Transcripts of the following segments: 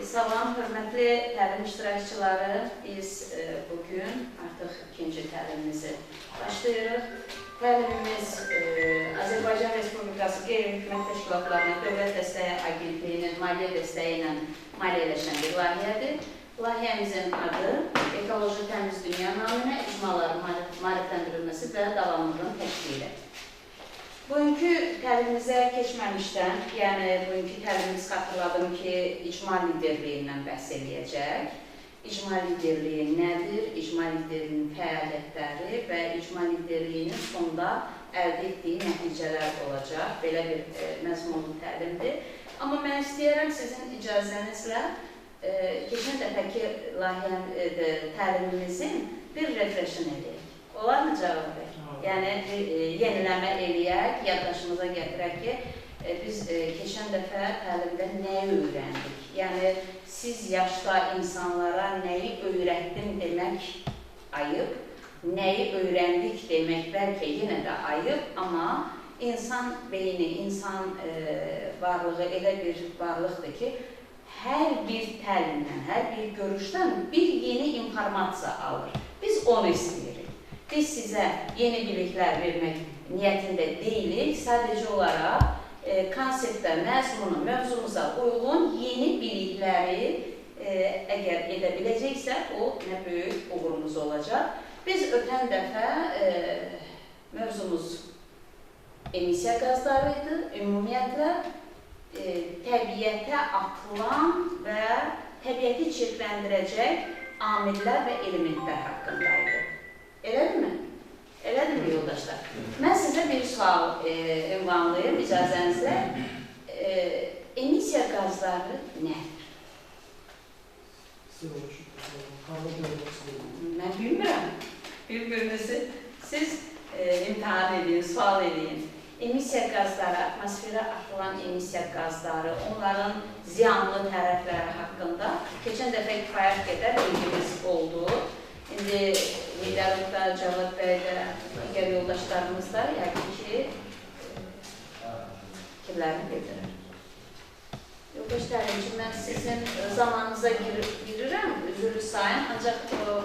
Salam, hörmətli təlim iştirakçıları, biz bugün artıq ikinci təlimimizi başlayırıq. Təlimimiz Azərbaycan Respublikası Qeyri-Hökumət Təşkilatlarının Dövlət Dəstəyi Agentliyinin maliyyə dəstəyi ilə maliyyələşən bir layihədir. Layihəmizin adı Ekoloji Təmiz Dünya naminə icmaların maarifləndirilməsi və davamlılığın təşkili. Bugünkü təlimimizə keçməmişdən, yəni bugünkü təlimimiz xatırladım ki, icma liderliyindən bəhs edəcək. İcma liderliyi nədir? İcma liderliyinin fəaliyyətləri və icma liderliyinin sonunda əldə etdiyi nəticələr olacaq. Belə bir məzmunlu təlimdir. Amma mən istəyərəm sizin icazənizlə keçən dəfəki təlimimizin bir refreşini edək. Olar mı cavab ver? Yəni, yeniləmə eləyək, yaddaşımıza gətirək ki, biz keçən dəfə təlimdə nəyi öyrəndik? Yəni, siz yaşda insanlara nəyi öyrətdim demək ayıb, nəyi öyrəndik demək bəlkə yenə də ayıb, amma insan beyni, insan varlığı elə bir varlıqdır ki, hər bir təlimdən, hər bir görüşdən bir yeni informasiya alır. Biz onu istəyirik. Biz sizə yeni biliklər vermək niyyətində deyilik, sadəcə olaraq konseptə, məzmunu, mövzumuza uyğun yeni bilikləri əgər edə biləcəksə, o nə böyük uğurumuz olacaq. Biz ötən dəfə mövzumuz emisiya qazları idi, ümumiyyətlə təbiətə atılan və təbiəti çirkləndirəcək amillər və elementlər haqqındaydı. Elədirmi? Elədirmi, yoldaşlar? Mən sizə bir sual ünvanlayım, icazənizlə. Emisiya qazları nədir? Mən bilmirəm. Bir-birinizi siz imtihan edin, sual edin. Emisiya qazları, atmosferə atılan emisiya qazları, onların ziyanlı tərəfləri haqqında keçən dəfə kifayət qədər bilgimiz oldu. İndi liderlikdə, Cavad bəy də, digər yoldaşlarımız da yəqin ki, fikirlərini bildirir. Yoldaşlarım ki, mən sizin zamanınıza girirəm, üzrlü sayın, ancaq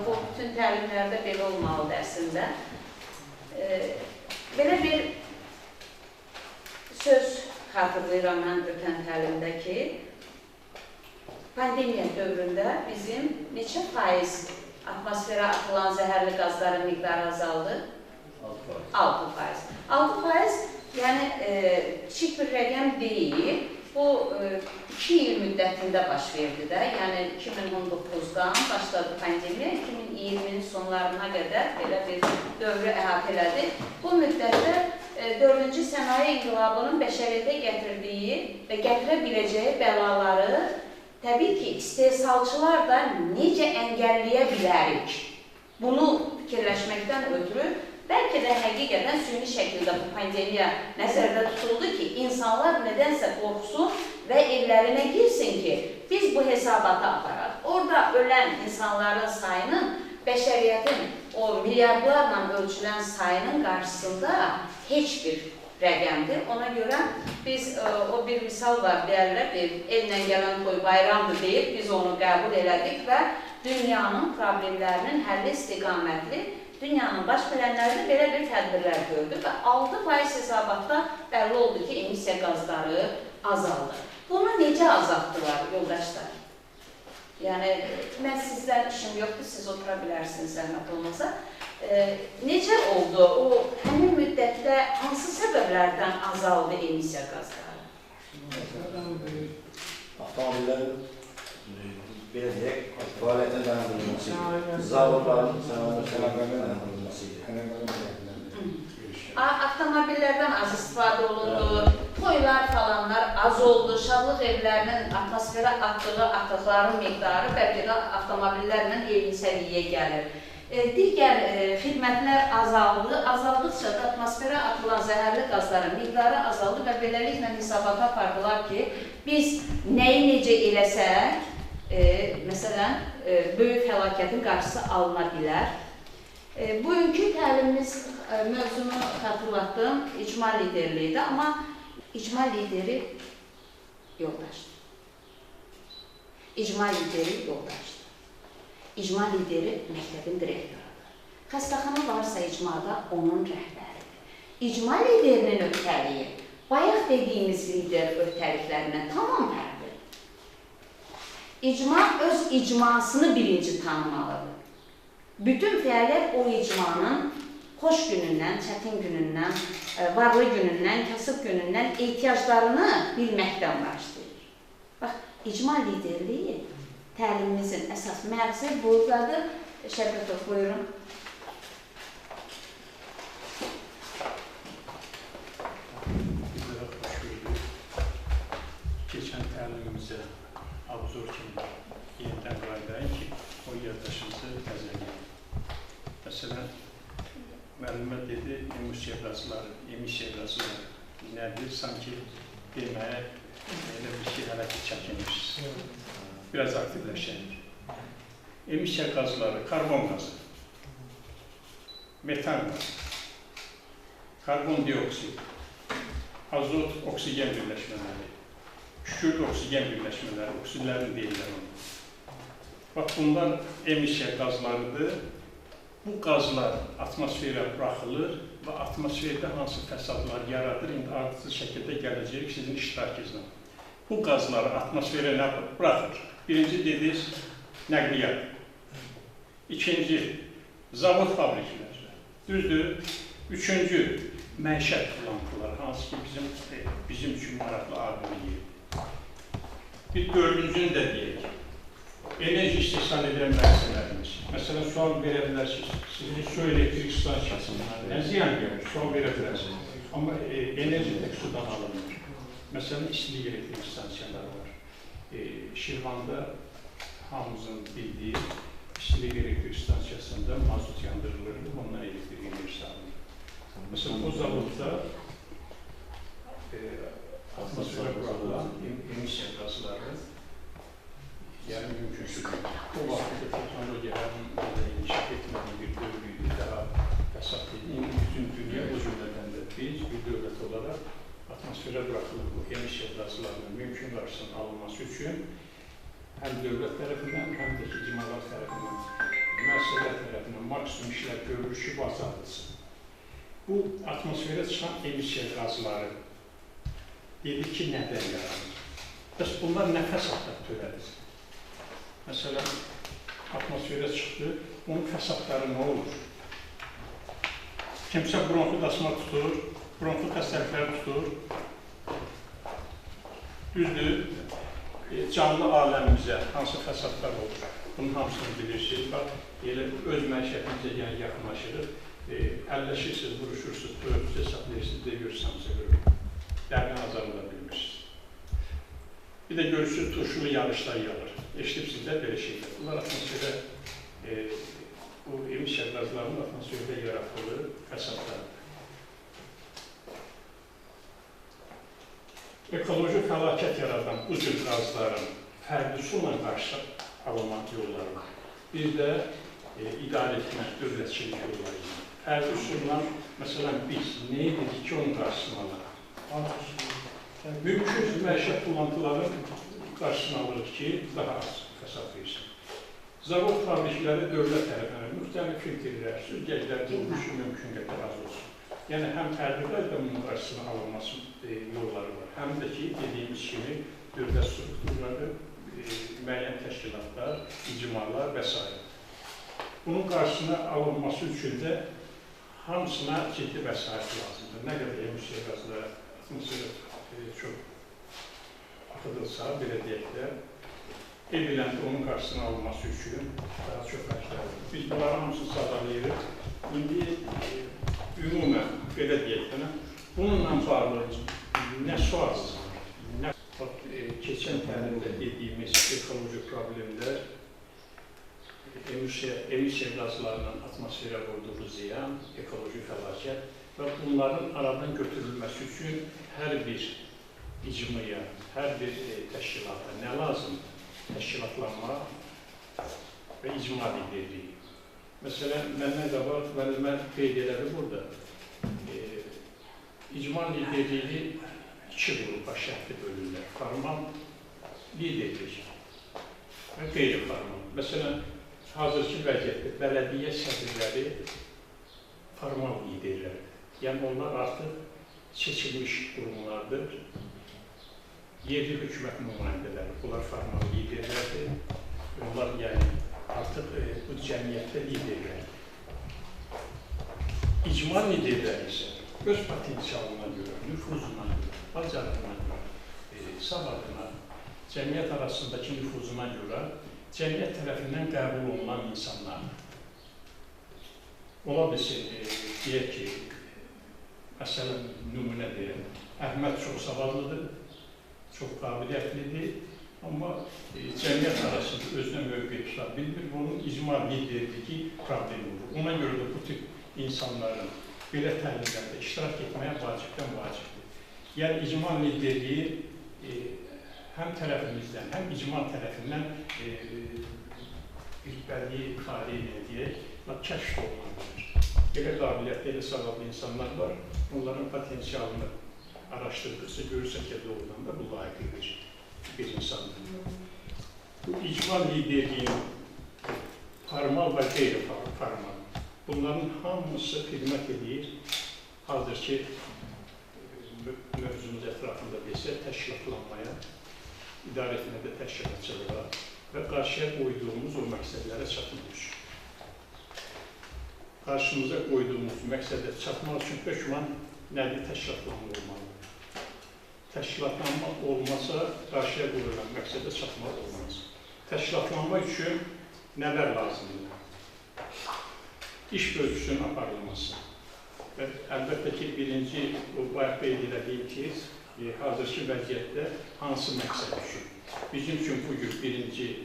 bu bütün təlimlərdə belə olmalıdır əslində. Belə bir söz xatırlayıram mən ötən təlimdə ki, pandemiya dövründə bizim neçə faiz atmosferə atılan zəhərli qazların miqdarı azaldı? 6%. 6%, yəni kiçik bir rəqəm deyil. Bu 2 il müddətində baş verdi də, yəni 2019-dan başladı pandemiya, 2020-nin sonlarına qədər belə bir dövrü əhatə elədi. Bu müddətdə 4-cü sənaye inqilabının bəşəriyyətə gətirdiyi və gətirə biləcəyi bəlaları təbii ki, istehsalçılar da necə əngəlləyə bilərik? Bunu fikirləşməkdən ötürü, bəlkə də həqiqətən süni şəkildə bu pandemiya nəzərdə tutuldu ki, insanlar nədənsə qorxsun və evlərinə girsin ki, biz bu hesabatı aparaq. Orada ölən insanların sayının, bəşəriyyətin o milyardlarla ölçülən sayının qarşısında heç bir rəqəmdir. Ona görə biz, o bir misal var, deyərlər, ellə gələn toy bayramdır deyib, biz onu qəbul elədik və dünyanın problemlərinin həlli istiqamətli, dünyanın baş bilənləri də belə bir tədbirlər gördü və 6% hesabatda bəlli oldu ki, emisiya qazları azaldı. Bunu necə azaltdılar, yoldaşlar? Yəni, mən sizdən işim yoxdur, siz otura bilərsiniz, zəhmət olmasa. Necə oldu? O, həmin müddətdə hansı səbəblərdən azaldı emisiya qazları? Avtomobillərin, belə deyək, fəaliyyətin dayandırılması, zavodların dayandırılması idi. Avtomobillərdən az istifadə olundu, toylar falanlar az oldu, şadlıq evlərinin atmosferə atdığı atıqların miqdarı bəlkə də avtomobillərlə eyni səviyyəyə gəlir. Digər xidmətlər azaldı, azaldıqca da atmosferə atılan zəhərli qazların miqdarı azaldı və beləliklə hesabata apardılar ki, biz nəyi necə eləsək, məsələn, böyük fəlakətin qarşısı alına bilər. Bugünkü təlimimiz mövzunu xatırlatdım, icma liderliyidir, amma icma lideri yoldaşdır. İcma lideri yoldaşdır. İcma lideri məktəbin direktorudur. Xəstəxana varsa icmada onun rəhbəridir. İcma liderinin öhdəliyi bayaq dediyimiz lider öhdəliklərindən tamam fərqlidir. İcma öz icmasını birinci tanımalıdır. Bütün fəaliyyət o icmanın xoş günündən, çətin günündən, varlı günündən, kasıb günündən ehtiyaclarını bilməkdən başlayır. Bax, icma liderliyi təlimimizin əsas məğzi buradadır. Şəbətov, buyurun. Bizlərə xoş gördük. Keçən təlimimizə abzor kimi yenidən qaydayın ki, o yaddaşımızı təzələyək. Məsələn, müəllimə dedi, emisiya qazları nədir? Sanki deməyə elə bir şey hələ ki çəkinmişsiniz. Biraz aktivləşək. Emisiya qazları, karbon qazı, metan qazı, karbon dioksid, azot, oksigen birləşmələri, kükürt oksigen birləşmələri, oksidlərin deyirlər onu. Bax, bunlar emisiya qazlarıdır. Bu qazlar atmosferə buraxılır və atmosferdə hansı fəsadlar yaradır, indi ardıcıl şəkildə gələcək sizin iştirakınızla. Bu qazları atmosferə nə buraxır? Birinci dediniz, nəqliyyat. İkinci, zavod fabriklər. Düzdür. Üçüncü, məişət kullantıları, hansı ki bizim üçün maraqlı adını bir dördüncünü də deyək. Enerji istehsal edən müəssisələrimiz. Məsələn, sual verə bilərsiniz. Sizin su elektrik stansiyasından nə ziyan görür? Sual verə bilərsiniz. Amma enerji tək sudan alınır. Məsələn, istilik elektrik stansiyaları var. Şirvanda hamımızın bildiyi istilik elektrik stansiyasında mazot yandırılır, ondan elektrik enerjisi alınır. Məsələn, o zavodda atmosferə buraxılan emisiya qazları yəni mümkünsüzdür. O vaxtda texnologiyanın inkişaf etmədiyi bir dövrüydü, daha fəsad edildi. Bütün dünya o cümlədən də biz bir dövlət olaraq atmosferə buraxılır bu emisiya qazlarının mümkün qarşısının alınması üçün həm dövlət tərəfindən, həm də ki, icmalar tərəfindən, müəssisələr tərəfindən maksimum işlər görülür ki, bu azaldılsın. Bu atmosferə çıxan emisiya qazları dedik ki, nədən yaranır? Bəs bunlar nə fəsadlar törədir? Məsələn, atmosferə çıxdı, onun fəsadları nə olur? Kimsə bronxit asma tutur, bronxit xəstəlikləri tutur. Düzdür, canlı aləmimizə hansı fəsadlar olur? Bunun hamısını bilirsiniz. Bax, elə öz məişətimizə yaxınlaşırıq, əlləşirsiniz, vuruşursunuz, örtüsü hesablayırsınız, də görürsünüzsə görür. Dərin azalda bilmirsiniz. Bir də görürsünüz, turşulu yağışlar yağır. Eşitibsiniz də belə şeylər. Bunlar atmosferə, bu emisiya qazlarının atmosferdə yaratdığı fəsadlardır. Ekoloji fəlakət yaradan bu cür qazların fərqli üsulla qarşı alınmaq yolları var. Bir də idarə etmək, dövlətçilik yolları var. Fərqli üsulla, məsələn, biz nə edirik ki, onun qarşısını alırıq? Mümkün məişət bulantıların qarşısını alırıq ki, daha az fəsad versin. Zavod fabrikləri dövlət tərəfindən müxtəlif filtrlər, süzgəclər quruluşu mümkün qədər az olsun. Yəni, həm fərqlər də bunun qarşısını alınması yolları var. Həm də ki, dediyimiz kimi, dövlət strukturları, müəyyən təşkilatlar, icmalar və s. Bunun qarşısına alınması üçün də hamısına ciddi vəsait lazımdır. Nə qədər emisiya qazları atmosferə çox atılırsa, belə deyək də, ediləndə onun qarşısına alınması üçün daha çox xərclərdir. Biz bunların hamısını sadalayırıq. İndi ümumən, belə deyək də, bununla bağlı nə sualsız var? Keçən təlimdə dediyimiz ekoloji problemlər, emisiya qazlarının atmosferə vurduğu ziyan, ekoloji fəlakət və bunların aradan götürülməsi üçün hər bir icmaya, hər bir təşkilata nə lazımdır? Təşkilatlanma və icma liderliyi. Məsələn, məndən qabaq müəllimə qeyd elədi burada. İcma liderliyi iki qrupa şərtli bölürlər. Formal liderlik. və qeyri-formal. Məsələn, hazırki vəziyyətdə bələdiyyə sədrləri formal liderlərdir. Yəni, onlar artıq seçilmiş qurumlardır. Yerli hökumət nümayəndələri, bunlar formal liderlərdir. Onlar, yəni, artıq bu cəmiyyətdə liderlərdir. İcma liderləri isə öz potensialına görə, nüfuzuna görə, bacarığına görə, savadına, cəmiyyət arasındakı nüfuzuna görə cəmiyyət tərəfindən qəbul olunan insanlardır. Ola bilsin, deyək ki, məsələn, nümunə deyək, Əhməd çox savadlıdır, çox qabiliyyətlidir, amma cəmiyyət arasında özünə mövqe tuta bilmir, bunun icma liderliyi problemi olur. Ona görə də bu tip insanların belə təlimlərdə iştirak etməyə vacibdən vacibdir. Yəni, icma liderliyi həm tərəfimizdən, həm icma tərəfindən rütbəliyi ifadə edək, kəşf olmalıdır. Belə qabiliyyətli, elə savadlı insanlar var, onların potensialını araşdırdıqsa, görürsə ki, doğrudan da bu layiqidir bir insandır. Bu icma liderliyin formal və qeyri-formal, bunların hamısı xidmət edir, hazırki mövzumuz ətrafında desə, təşkilatlanmaya, idarə etmədə təşkilatçılığa və qarşıya qoyduğumuz o məqsədlərə çatmaq üçün. Qarşımıza qoyduğumuz məqsədə çatmaq üçün hökmən nədir? Təşkilatlanma olmalıdır. Təşkilatlanma olmasa, qarşıya qoyulan məqsədə çatmaq olmaz. Təşkilatlanma üçün nələr lazımdır? İş bölgüsünün aparılması. Və əlbəttə ki, birinci, o bayaq qeyd edildiyi ki, hazırki vəziyyətdə hansı məqsəd üçün? Bizim üçün bugün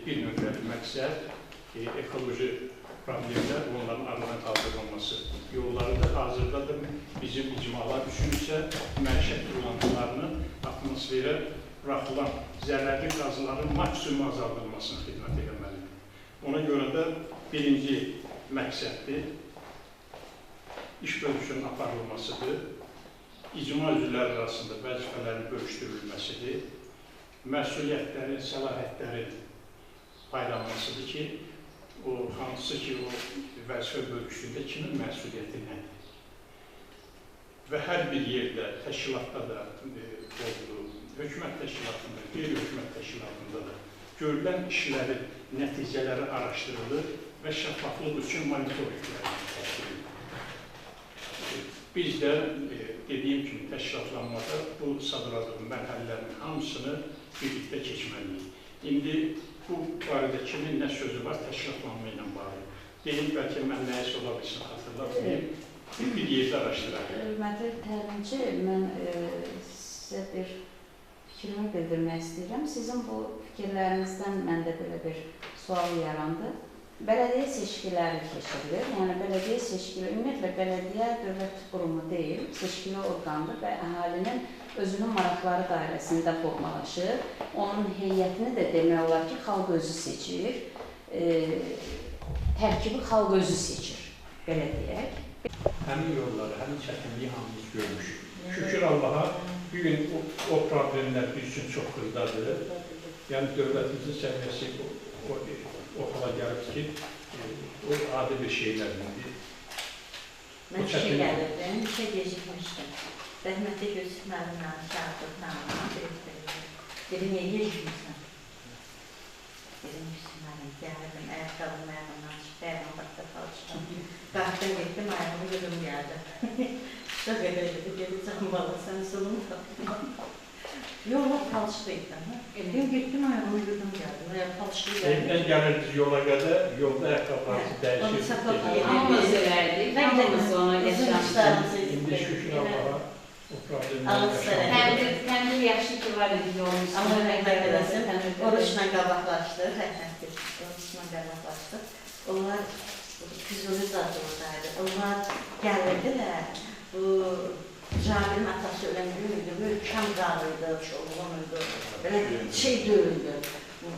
bir nömrəli məqsəd ekoloji problemlər, onların aradan qaldırılması yolları da hazırda da bizim icmalar üçün isə məişət qulantılarının atmosferə buraxılan zərərli qazların maksimum azaldılmasına xidmət edilməlidir. Ona görə də birinci məqsəddir, iş bölgüsünün aparılmasıdır, icma üzvləri arasında vəzifələrin bölüşdürülməsidir, məsuliyyətlərin, səlahiyyətlərin paylanmasıdır ki, o hansı ki, o vəzifə bölgüsündə kimin məsuliyyəti nədir? Və hər bir yerdə, təşkilatda da oldu, hökumət təşkilatında, qeyri-hökumət təşkilatında da görülən işlərin nəticələri araşdırılır və şəffaflıq üçün monitorinqlər təşkil edilir. Biz də dediyim kimi təşkilatlanmada bu sadradığım mərhələlərin hamısını birlikdə keçməliyik. İndi bu barədə kimin nə sözü var təşkilatlanma ilə bağlı. Deyim, bəlkə mən nəyəsə ola bilsin, xatırlatmayayım, bir yerdə araşdıraq. Hörmətli təlimçi, mən sizə bir fikrimi bildirmək istəyirəm. Sizin bu fikirlərinizdən məndə belə bir sual yarandı. Bələdiyyə seçkiləri keçirilir. Yəni, bələdiyyə seçkiləri, ümumiyyətlə, bələdiyyə dövlət qurumu deyil, seçkili orqandır və əhalinin özünün maraqları dairəsində formalaşır. Onun heyətini də demək olar ki, xalq özü seçir. Tərkibi xalq özü seçir, belə deyək. Həmin yolları, həmin çətinliyi hamımız görmüşük. Şükür Allaha, bugün o problemlər biz üçün çox xırdadır. Yəni, dövlətimizin səviyyəsi o hala gəlib ki, o adi bir şeylərdir. Mən işə gəlirdim, işə gecikmişdim. Rəhmətli Gülsün müəllimlə şahidliknamına dedim, niyə gecikmirsən? Dedim, Gülsün müəllim, gəlirdim, ayaqqabım ayağımdan çıxdı, ayağım başda çalışdım. Qalxdan getdim, ayağımı yudum gəldi. Çox qədər dedi, dedi, canbalı, sən solunu tapdın. Yola talışdıydım. Dedim, getdim, ayağımı yudum gəldim, ayağım talışdı gəldi. Evdən gəlirdiniz yola qədər, yolda ayaqqablarınızı dəyişirdiniz. Hamımız elədik, hamımız ona yaşamışdıq. İndi şükür Allaha o problemləri yaşamışdıq. Təmir yaxşı ki, var idi yolumuz. Allah rəhmət edəsin, oruçla qabaqlaşdıq, rəhmətli, oruçla qabaqlaşdıq. Onlar Füzuli zadı oradaydı, onlar gəlirdilər, bu Cabir'in atası ölen büyüğüydü, mülkəm qalıydı, çoluğunuydu, belə şey döyüldü,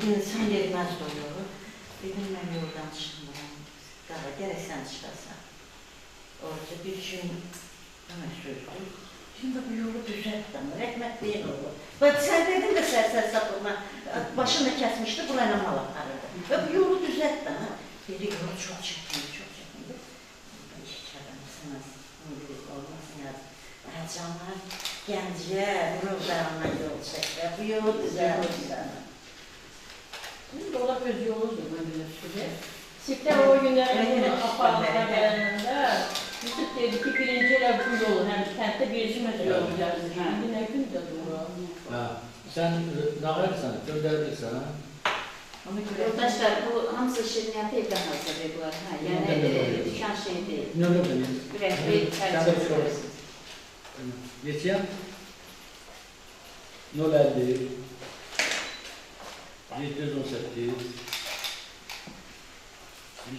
insan yerimez doyuyor. Dedim, mən yoldan çıxmıram, qala, gərək sən çıxasan. Orada bir gün ona sözdür, Şimdi bu yolu düzəltdim, rəhmətliyin oğlu. Sən dedin də sərsər sapılma, başını kəsmişdi, burayla mal aparırdı. Və bu yolu düzəltdim. Dedi, yolu çox çəkindir, çox çəkindir. İş çəkinməsiniz, olmasın yazın. Canlar, gənciyə, qurullarına yol çəkir, bu yolu düzəltdim. Ola öz yoludur bu bilirsiniz. Sipte o günlerin aparmaya geldiğinde Yusuf dedi ki birinci elə bu yolu, hem kentte birinci metre yolu geldi. Şimdi ne gün de doğru. Sen ne yapırsan, gönderirsen ha? Yoldaşlar, bu hamısı şirniyyatı evdən hazırlayıblar. Yəni, dükan şey deyil. Ne oldu? Ürəkli çərçivəsiz. Geçen 050 718 23.93.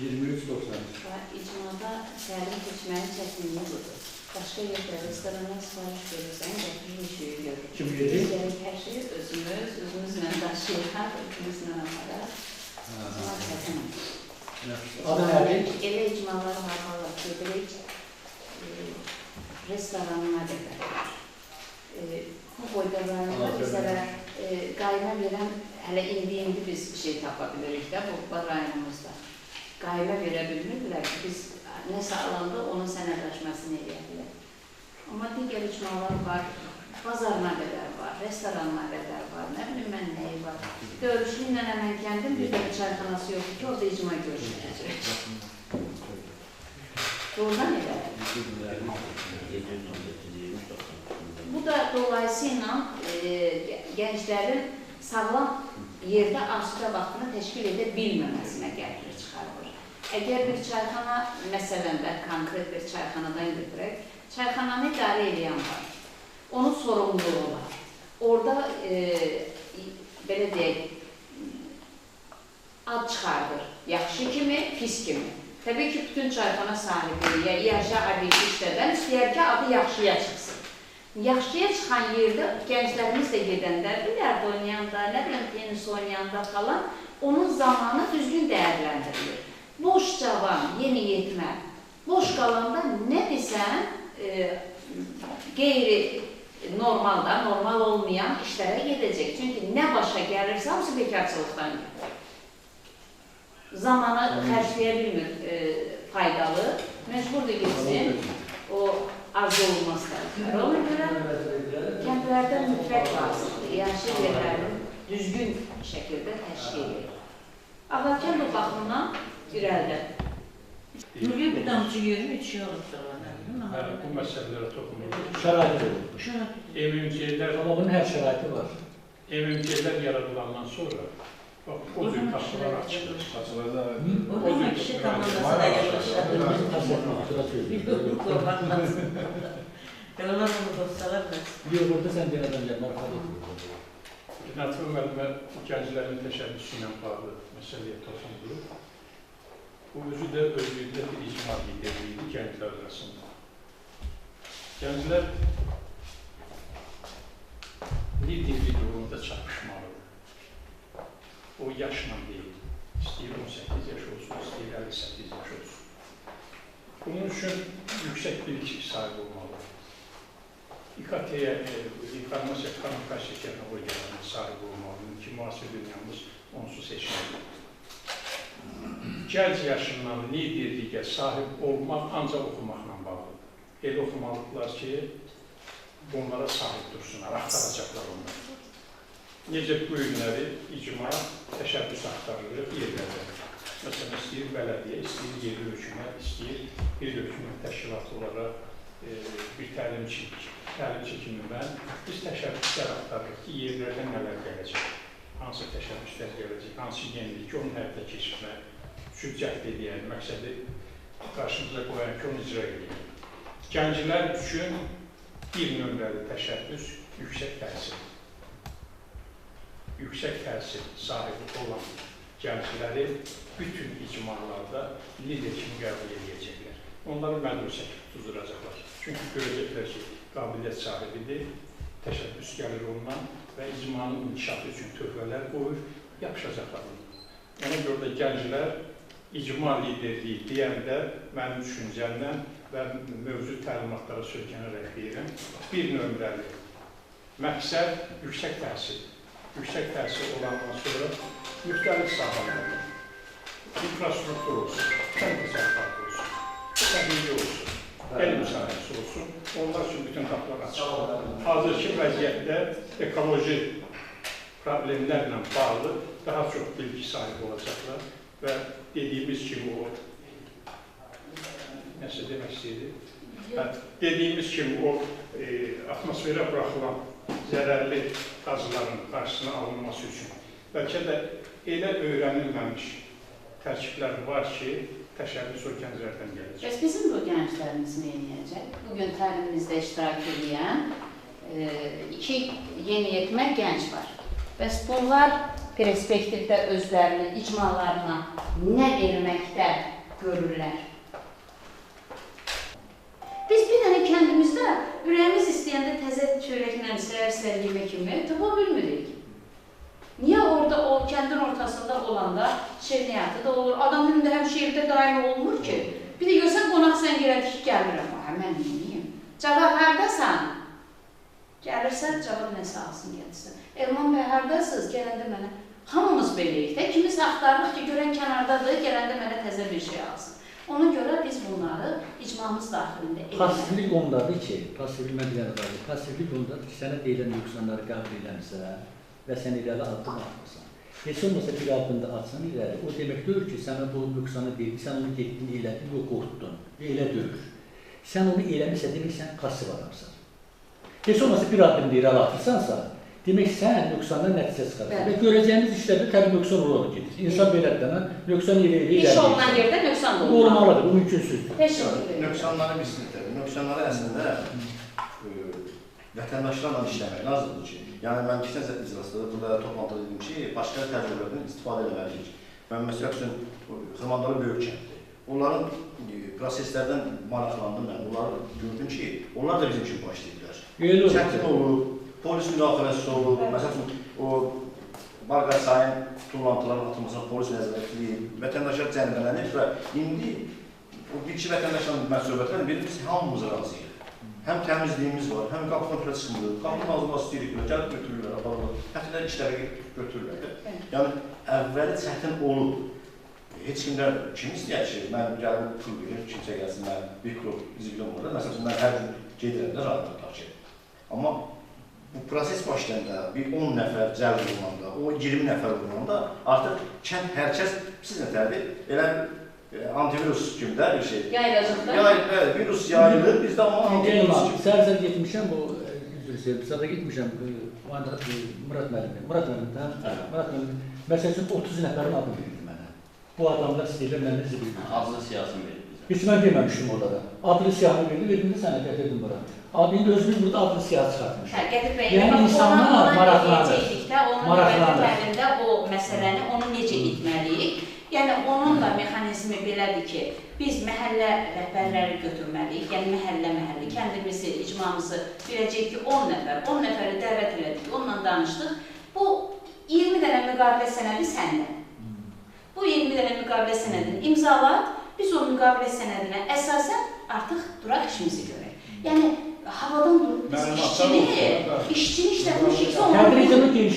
İcmada sərin keçməyin çətinliyi budur. Başqa yerdə restorana sifariş verirsən, gətirir şeyi görür. Kim verir? Biz gəlir hər şeyi özümüzlə daşıyırıq, özümüzlə aparaq. İcma çətindir. Adı nədir? Elə icmalar var, ki, belə restoranına qədər. Bu boyda rayonda bizlərə qayma verən, hələ indi biz bir şey tapa bilirik də, bu rayonumuzda. Qayma verə bilmirdilər ki, biz nəsə alanda onun sənədləşməsini edə bilər. Amma digər icmalar var, bazarına qədər var, restoranına qədər var, nə bilim mən nəyi var. Görüşlü ilə həmən kəndim bir də çayxanası yoxdur ki, orada icma görüşüləcək. Doğrudan elə. Bu da dolayısıyla gənclərin sağlam yerdə arzuda vaxtını təşkil edə bilməməsinə gətirir, çıxarır. Əgər bir çayxana, məsələn də konkret bir çayxanadan götürək, çayxananı idarə edən var, onun sorumluluğu var. Orada, belə deyək, ad çıxardır, yaxşı kimi, pis kimi. Təbii ki, bütün çayxana sahibi, ya yaşa obyekti işlədən istəyər ki, adı yaxşıya çıxsın. Yaxşıya çıxan yerdə gənclərimiz də gedəndə, bilərdə oynayanda, nə biləm tenis oynayanda falan, onun zamanı düzgün dəyərləndirilir. Boş cavan, yeni yetmə, boş qalanda nə desən, qeyri-normalda, normal olmayan işlərə gedəcək. Çünki nə başa gəlirsə, hamısı bekarçılıqdan gəlir. Zamanı xərcləyə bilmir faydalı, məcburdur getsin, o arzu olmaz tərəflər. Ona görə kəndlərdə mütləq lazımdır, yaşıl yerlərin düzgün şəkildə təşkil edir. Ağarkən bu baxımdan irəlidə. Nuriye bir damcı yerin içi olur sonra. Bu məsələlərə toxunulur. Şərait olur. Amma bunun hər şəraiti var. MMC-lər yaradılandan sonra o cür kapılar açılır. O zaman kişi tamamlasa da yaşlaşır. Kurban lazım. Onlar onu dostlar mı? Yok, burada sen bir adam gelmez. Natif müəllimə gənclərin təşəbbüsü ilə bağlı məsələyə toxundu. Bu özü də özlüyündə bir icma liderliyi gənclər arasında. Gənclər liderlik uğrunda çarpışmalıdır. O yaşla deyil, istəyir 18 yaş olsun, istəyir 58 yaş olsun. Bunun üçün yüksək bilik sahibi olmalıdır. İKT-yə, informasiya kommunikasiya texnologiyalarına sahib olmalıdır ki, müasir dünyamız onsuz seçməlidir. Gənc yaşından liderliyə sahib olmaq ancaq oxumaqla bağlıdır. Elə oxumalıdırlar ki, bunlara sahib dursunlar, axtaracaqlar onlar. Necə bu günləri icma təşəbbüs axtarılır yerlərdə. Məsələn, istəyir bələdiyyə, istəyir yerli hökumət, istəyir bir hökumət təşkilatı olaraq bir təlimçi kimi biz təşəbbüslər axtarırıq ki, yerlərdən nələr gələcək, hansı təşəbbüslər gələcək, hansı yenilik, onun həyata keçirmək üçün cəhd edəyən, məqsədi qarşımıza qoyan ki, onu icra edəyən. Gənclər üçün bir nömrəli təşəbbüs yüksək təhsil. Yüksək təhsil sahibi olan gəncləri bütün icmalarda lider kimi qəbul edəcəklər. Onları mədrəsə tuzduracaqlar. Çünki görəcəklər ki, qabiliyyət sahibidir, təşəbbüs gəlir ondan və icmanın inkişafı üçün tövbələr qoyur, yapışacaqlar. Ona görə də gənclər icma liderliyi deyəndə mənim düşüncəmdən və mövcud təlimatlara söylənərək deyirəm. Bir nömrəli məqsəd yüksək təhsil. Yüksək təhsil olandan sonra müxtəlif sahələrdə infrastruktur olsun, kənd təsərrüfatı olsun, təbii olsun, elm sahəsi olsun, onlar üçün bütün qapılar açılır. Hazırki vəziyyətdə ekoloji problemlərlə bağlı daha çox bilgi sahibi olacaqlar və dediyimiz kimi o nəsə demək istəyirdi? Dediyimiz kimi o atmosferə buraxılan zərərli qazların qarşısına alınması üçün bəlkə də elə öyrənilməmiş tərkiblər var ki, təşəbbüs o gənclərdən gələcək. Bəs bizim bu gənclərimiz nə edəcək? Bugün təlimimizdə iştirak edən 2 yeniyetmə gənc var. Bəs bunlar perspektivdə özlərinin icmalarına nə verməkdə görürlər? Biz bir dənə kəndimizdə ürəyimiz istəyəndə təzə çörəklə səhər yemək yemək tapa bilmirik. Niyə orada o kəndin ortasında olanda şirin həyatı da olur, adamın önündə həm şehirdə daim olmur ki. Bir də görsən qonaq sən gələk ki, gəlmirəm, mən neyim? Cavab haradasan? Gəlirsən, cavab nəsə alsın gəlsin. Elman bəy haradasınız? Gələndə mənə, hamımız beləyik də, kimiz axtarırıq ki, görən kənardadır, gələndə mənə təzə bir şey alsın. Ona görə biz bunları icmamız daxilində edirik. Passivlik ondadır ki, passivlik ondadır ki, sənə deyilən nöqsanları qəbul eləmirsə və sən irəli addım atmırsan. Heç olmasa bir addımda atsan irəli, o demək deyil ki, sənə bu nöqsanı deyil, sən onu getdin, elədin, yox qorxdun. Elə deyil. Sən onu eləmirsə, demək sən passiv adamsan. Heç olmasa bir addımda irəli atırsansa, demək sən nöqsandan nəticə çıxarırsan. Və görəcəyimiz işlərdə təbii nöqsan olaraq gedir. İnsan belədən nöqsan irəli İş olunan yerdə nöqsan da olur. Bu olmalıdır, bu mümkünsüzdür. Teşekkür ederim. Nöqsanları bilsinlər. Nöqsanları əslində vətəndaşlarla işləmək lazımdır ki, yəni mən keçən iclasda burada toplantıda dedim ki, başqa təcrübələrdən istifadə etməliyik. Mən məsəl üçün Xırmandalı böyük kənddir. Onların proseslərdən maraqlandım mən. Onları gördüm ki, onlar da bizim kimi başlayırlar. Çətin olur, polis müdaxiləsi olur. Məsəl üçün o Barqasayın tullantıların atılmasına polis nəzarətliyib, vətəndaşlar cərimələnir və indi o bir-iki vətəndaşlarla mən söhbətlərlə biz hamımız razıyıq. Həm təmizliyimiz var, həm qapı kontrol çıxmır, qapının ağzına istəyirik, gəlib götürürlər, aparırlar, hətta işlərə götürürlər. Yəni, əvvəli çətin olub. Heç kimdən kim istəyər ki, mən gəlim pul verir, kimsə gəlsin, mən mikro zibilom var da, məsələn, mən hər gün gedirəm də rahatlıqlar ki. Amma bu proses başlayanda, bir 10 nəfər cəlb olanda, o 20 nəfər olanda artıq kənd hər kəs, siz nətərdir, elə antivirus kimi də bir şey. Yayılacaqlar. Virus yayılır, bizdə amma antivirus kimi. Səhər getmişəm, sada getmişəm, Murat müəllimdən, məsəl üçün 30 nəfərin adını verirdi mənə. Bu adamlar istəyirlər, mən də sizi bildim. Adlı siyasını verir. Heç mən deməmişdim orada. Adlı siyahını verdim də sənə gətirdim bura. İndi özümüz burada adlı siyah çıxartmış. Qədir bəy, yəni insanlar maraqlanır. Onun növbətlərində o məsələni, onu necə etməliyik? Yəni, onun da mexanizmi belədir ki, biz məhəllə rəhbərləri götürməliyik, yəni məhəllə, kəndimizi, icmamızı biləcək ki, 10 nəfəri dəvət elədik, onunla danışdıq. Bu 20 dənə müqavilə sənədi səndə. Bu 20 dənə müqavilə sənədini imzalat, biz o müqavilə sənədinə əsasən artıq duraq işimizi görək. Yəni, havadan durub biz işçini işlətmişiksə onları bilməliyik.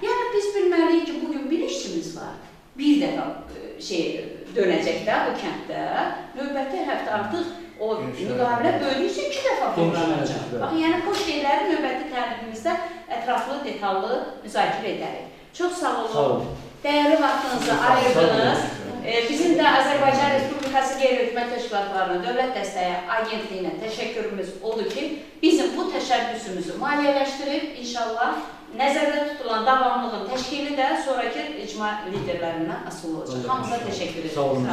Yəni, biz bilməliyik ki, bugün bir işçimiz var. Bir dəfə dönəcək də o kənddə, növbəti həftə artıq o müqavilə bölünürsə 2 dəfə formalanacaq. Bax, yəni bu şeyləri növbəti təlimimizdə ətraflı, detallı müzakirə edərik. Çox sağ olun. Dəyərli vaxtınızı ayırdınız. Bizim də Azərbaycan Respublikası Qeyri-Hökumət Təşkilatlarına, Dövlət Dəstəyi Agentliyinə təşəkkürümüz odur ki, bizim bu təşəbbüsümüzü maliyyələşdirib, inşallah, nəzərdə tutulan davamlılığın təşkili də sonraki icma liderlərindən asılı olacaq. Hamıza təşəkkür edirəm. Sağ olun.